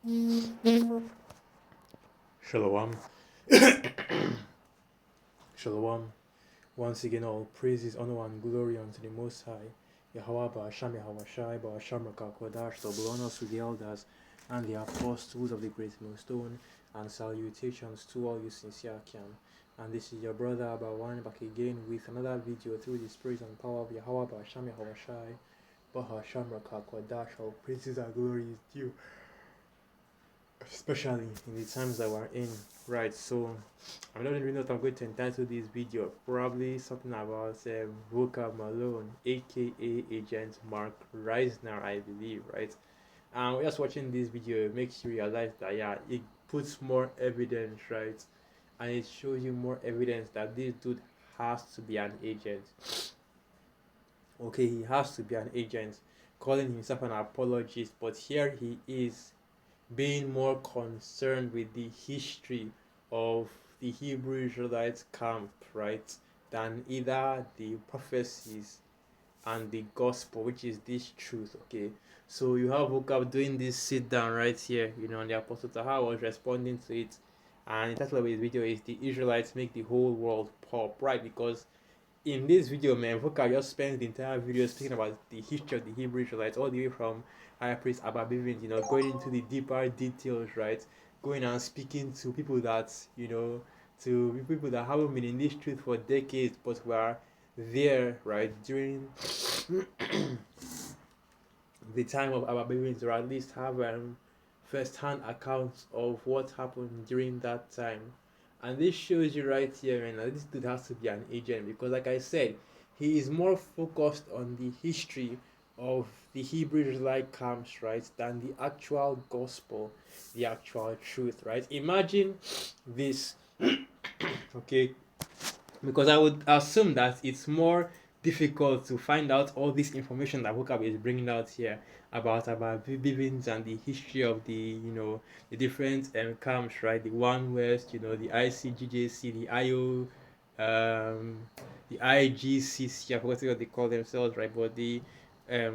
Shalom. Shalom. Once again, all praises, honor, and glory unto the Most High. Yahweh Ba'asham Yahweh Ba'asham Rakakwadash, double honors to the elders and the apostles of the great millstone, and salutations to all you sincere Kiam. And this is your brother Abawan back again with another video through the spirit and power of Yahweh Ba'asham Yahweh Ba'asham Rakakwadash. All praises and glory is due, especially in the times that we're in. Right, so I don't really know what I'm going to entitle this video. Probably something about Vocab Malone, aka Agent Mark Reisner, I believe, right? And just watching this video, it makes you realize that it puts more evidence, right? And it shows you more evidence that this dude has to be an agent. Okay, he has to be an agent, calling himself an apologist, but here he is being more concerned with the history of the Hebrew Israelite camp, right, than either the prophecies and the gospel, which is this truth. Okay, so you have Vocab doing this sit down right here, and the Apostle Taha was responding to it, and the title of his video is "The Israelites Make the Whole World Pop," right? Because in this video, man, Vocab just spends the entire video speaking about the history of the Hebrew Israelites, all the way from High Priest Abba Bivens, going into the deeper details, right? Going and speaking to people that, to people that haven't been in this truth for decades, but were there, right, during the time of Abba Bivens, or at least have first-hand accounts of what happened during that time. And this shows you right here, man, that this dude has to be an agent, because like I said, he is more focused on the history of the Hebrew Israelite camps, right, than the actual gospel, the actual truth, right? Imagine this, okay, because I would assume that it's more difficult to find out all this information that Vocab is bringing out here about Bivens and the history of the different camps, right? The One West, the ICGJC, the IO, the IGCC. I forgot what they call themselves, right? But the I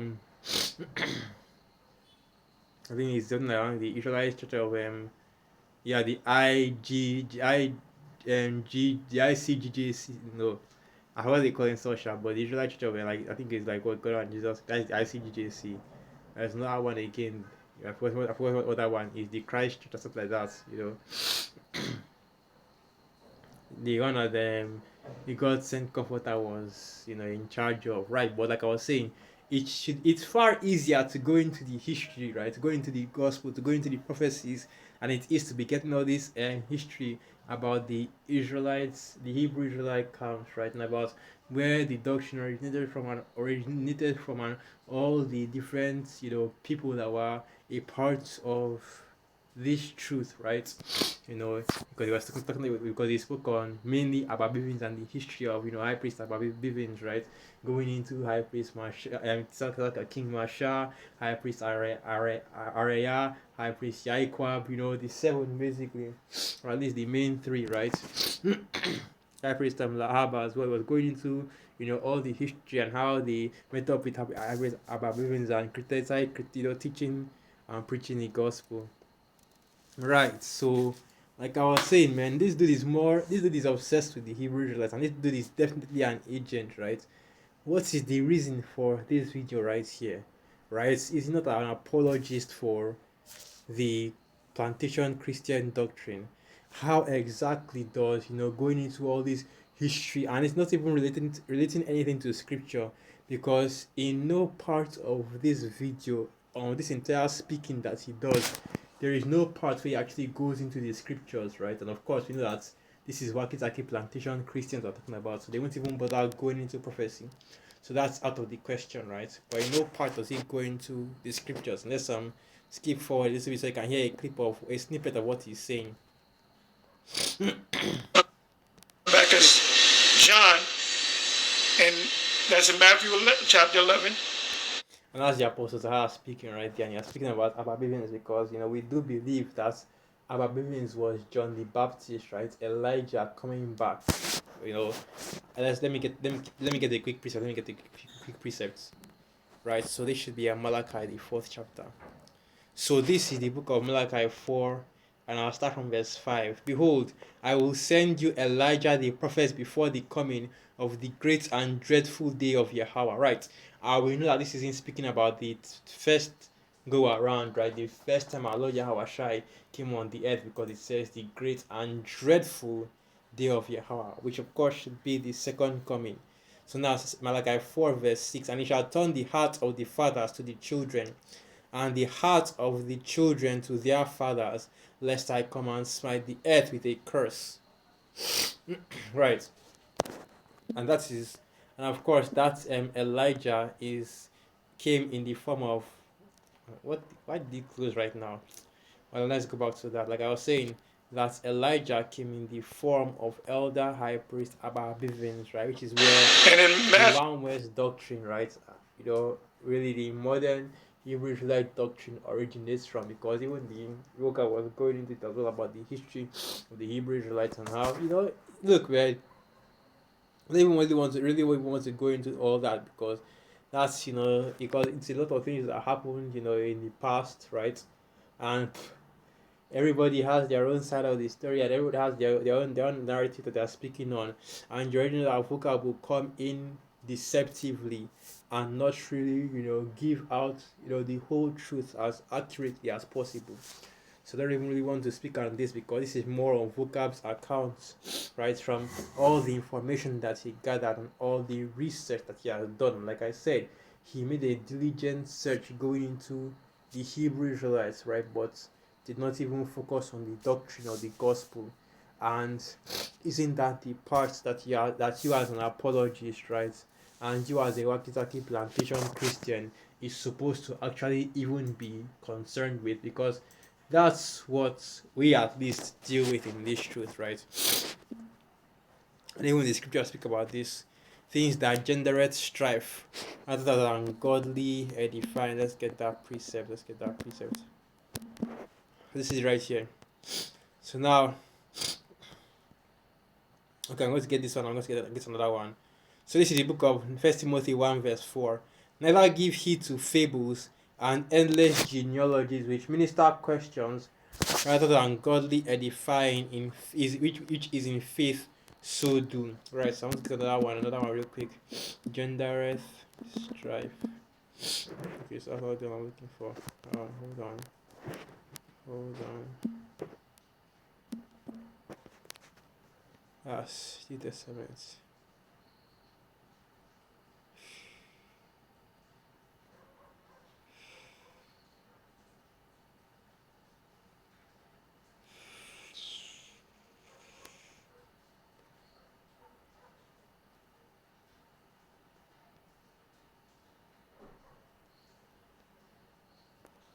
think it's something around the Israelite Church of the the ICGJC. No, I forgot they call it social, but the Israelite Church of I think it's like what God and Jesus. That's the ICGJC. There's another one again. I forgot what other one is, the Christ Church or something like that. The one of them, the God sent comforter was in charge of, right? But like I was saying, it's far easier to go into the history, right? To go into the gospel, to go into the prophecies, and it is to be getting all this history about the Israelites, the Hebrew Israelite camps, right? And about where the doctrine originated from and all the different people that were a part of this truth, right? Because he was talking because he spoke on mainly about Bivens and the history of High Priest about Bivens, right? Going into High Priest King Masha, High Priest Araya, High Priest Yaikwab, the seven basically, or at least the main three, right? High Priest Lahaba as well was going into all the history and how they met up with High Priest Abba Bivens and criticized teaching and preaching the gospel. Right, so like I was saying, man, this dude is obsessed with the Hebrew Israelites, and this dude is definitely an agent, right? What is the reason for this video right here? Right? Is not an apologist for the plantation Christian doctrine. How exactly does going into all this history, and it's not even relating anything to scripture, because in no part of this video, on this entire speaking that he does, there is no part where he actually goes into the scriptures, right? And of course, we know that this is what Wakitaki plantation Christians are talking about, so they won't even bother going into prophecy. So that's out of the question, right? But in no part does he go into the scriptures. Let's skip forward a little bit so you can hear a snippet of what he's saying. Back as John, and that's in Matthew chapter 11. And that's the Apostle Zahar speaking right there, and you're speaking about Abba Bivens because we do believe that Abba Bivens was John the Baptist, right? Elijah coming back. Let me get the quick precepts. Right, so this should be a Malachi, the 4th chapter. So this is the book of Malachi 4, and I'll start from verse 5. Behold, I will send you Elijah the prophet before the coming of the great and dreadful day of Yahweh. Right. We know that this isn't speaking about the first go around, right? The first time our Lord Yahweh Shai came on the earth, because it says the great and dreadful day of Yahweh, which of course should be the second coming. So now Malachi 4 verse 6, and he shall turn the heart of the fathers to the children, and the heart of the children to their fathers, lest I come and smite the earth with a curse. Right. And that is, and of course that Elijah came in the form of what? Why did it close right now? Well, let's go back to that. Like I was saying, that Elijah came in the form of elder high priest Abba Bivens, right? Which is where And in the Matthew, One West doctrine, right? Really the modern Hebrew Israelite doctrine originates from, because even the Vocab was going into it as well about the history of the Hebrew Israelites and how, look, man, I don't even really want to go into all that, because that's, because it's a lot of things that happened, in the past, right? And everybody has their own side of the story, and everybody has their own narrative that they're speaking on, and you already know that vocab will come in deceptively and not really give out the whole truth as accurately as possible. So I don't even really want to speak on this, because this is more on vocab's accounts, right, from all the information that he gathered and all the research that he has done. Like I said, he made a diligent search going into the Hebrew Israelites, right, but did not even focus on the doctrine or the gospel. And isn't that the part that you as an apologist, right, and you as a Wakitaki plantation Christian is supposed to actually even be concerned with? Because that's what we at least deal with in this truth, right? And even the scriptures speak about this, things that generate strife rather than godly edifying. Let's get that precept. This is right here. So now, okay, I'm going to get this one. I'm going to get another one. So this is the book of 1 Timothy 1 verse 4. Never give heed to fables and endless genealogies which minister questions rather than godly edifying which is in faith, so do. Right, so I'm going to get another one real quick. Gendereth strife. Okay, so that's what I'm looking for. Hold on. New Testament.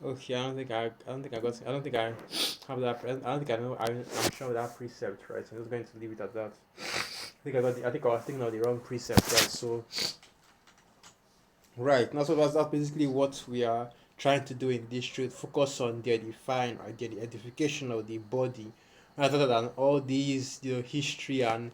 Okay, I don't think I have that. I don't think I know. I'm sure of that precept, right? So I'm just going to leave it at that. I think I was thinking of the wrong precept, right? So, right. Now, so that's basically what we are trying to do in this truth. Focus on the edifying, right? The edification of the body, rather than all these, history and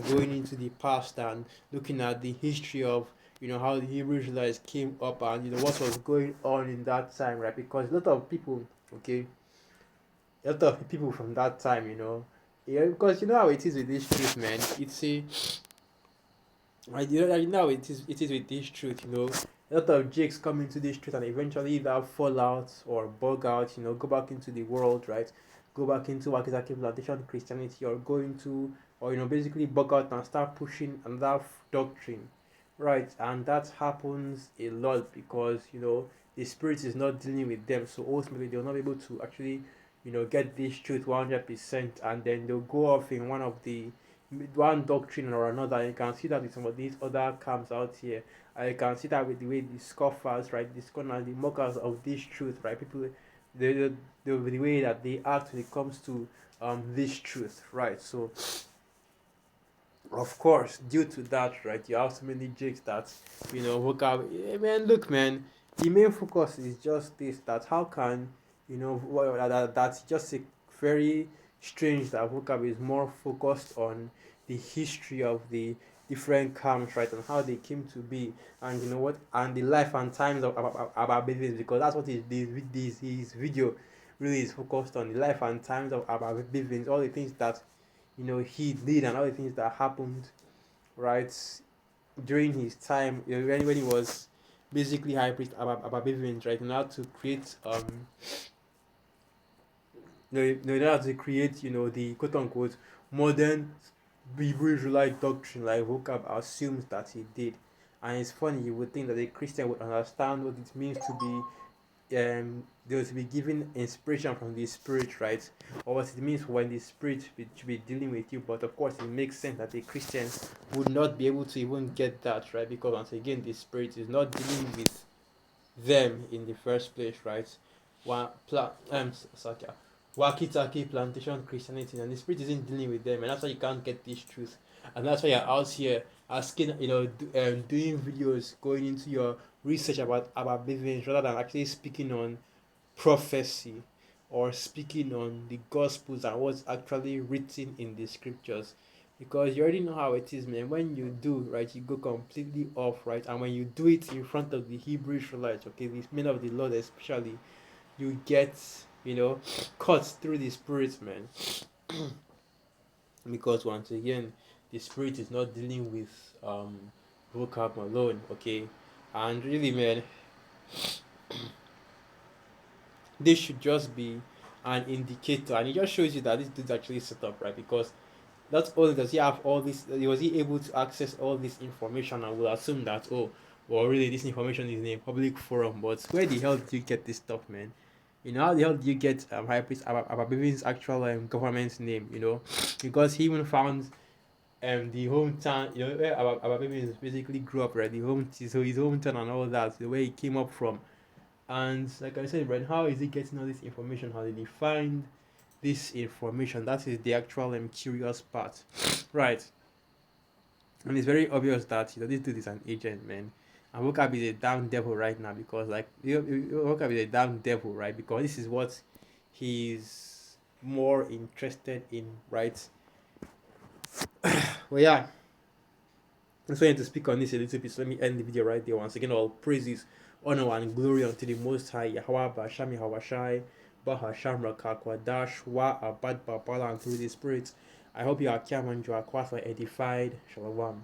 going into the past and looking at the history of how the Hebrew Israelites came up and what was going on in that time, right? Because a lot of people, okay, a lot of people from that time, yeah, because you know how it is with this truth, man. It's a it is with this truth, a lot of jakes come into this truth and eventually either fall out or bug out, go back into the world, right? Go back into Wakizaki plantation Christianity, or go into, or basically bug out and start pushing another doctrine, right? And that happens a lot because the spirit is not dealing with them, so ultimately they'll not be able to actually get this truth 100%, and then they'll go off in one doctrine or another. You can see that with some of these other camps out here. You can see that with the way the scoffers, right, the scorners, the mockers of this truth, right, people, the way that they act when it comes to this truth, right? So of course, due to that, right, you have so many jigs that vocab. Man, look, man, the main focus is just this: that how can that's just a very strange that vocab is more focused on the history of the different camps, right, and how they came to be, and you know what, and the life and times of Abba Bivens, because that's what his video really is focused on, the life and times of Abba Bivens, all the things that he did and all the things that happened, right, during his time, when he was basically high priest Abba Bivens, right, in order to create in order to create the quote unquote modern Hebrew Israelite doctrine like Vocab assumes that he did. And it's funny, you would think that a Christian would understand what it means to be they will be given inspiration from the spirit, right? Or what it means when the spirit should be dealing with you. But of course, it makes sense that a Christian would not be able to even get that, right? Because once again, the spirit is not dealing with them in the first place, right? One Sakia. Wakitaki plantation Christianity, and the spirit isn't dealing with them, and that's why you can't get this truth. And that's why you're out here asking, doing videos, going into your research about believing rather than actually speaking on prophecy or speaking on the gospels and what's actually written in the scriptures, because you already know how it is, man. When you do right, you go completely off, right, and when you do it in front of the Hebrew Israelites, okay, the men of the Lord especially, you get cut through the spirit, man. Because once again, the spirit is not dealing with vocab alone, okay, and really, man, this should just be an indicator, and it just shows you that this dude's actually set up, right? Because not only does he have all this, was he able to access all this information, and we'll assume that, oh, well, really, this information is in a public forum, but where the hell did you get this stuff, man? How the hell did you get High Priest Ababibi's actual government's name, because he even found the hometown, where Ababibi basically grew up, right? So his hometown and all that, the way he came up from. And like I said, Brent, how is he getting all this information? How did he find this information? That is the actual curious part, right? And it's very obvious that this dude is an agent, man. And Vocab is a damn devil right now, because like Vocab is a damn devil, right? Because this is what he's more interested in, right? Well, yeah. I'm trying to speak on this a little bit, so let me end the video right there. Once again, all praises, honor, and glory unto the Most High, Yahweh, Bashami, Hawashai, Baha, Shamra, Kakwadash, Wa, Abad, Babala, and through the Spirit. I hope you are Kiaman, you are quite edified. Shalom.